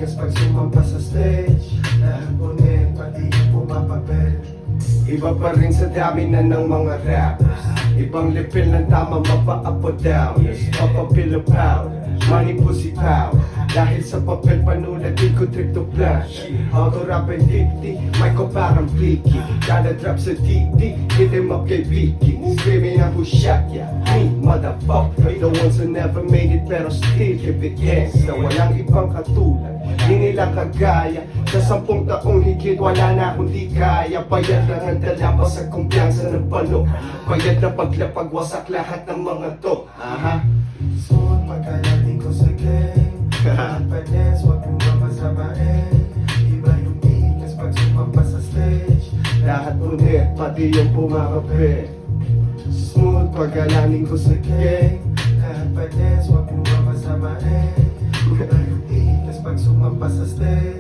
ikas pag sumampa sa stage. Lahat punit, pati yung pumapapel. Iba pa rin sa dami na ng mga rappers. Ibang level ng tama mapa-up o down. Papapil o pound, money pussy pound. Dahil sa papel panulat di ko trip to flash. Auto rap and dipty, mic ko parang flicky. Kada drop sa DD, hit him up kay Vicky. Screaming out who shot ya, me motherfucker. The ones who never made it pero still keep it gangsta. Walang ibang katulad, di nila kagaya. Sa 10 taong higit wala na akong di kaya. Payat lang ang dala pa sa kumpiyansa ng palo. Payat na paglapag wasak lahat ng mga to. Aha. Soon pagkalating ko sa game. At panes, wag mong mamasamain. Iba yung ikas pag sumampa sa stage. Lahat punit, pati yung pumakapit. Smooth pagkalating ko sa game. Lahat panes, wag mong mamasamain. Iba yung ikas pag sumampa sa stage.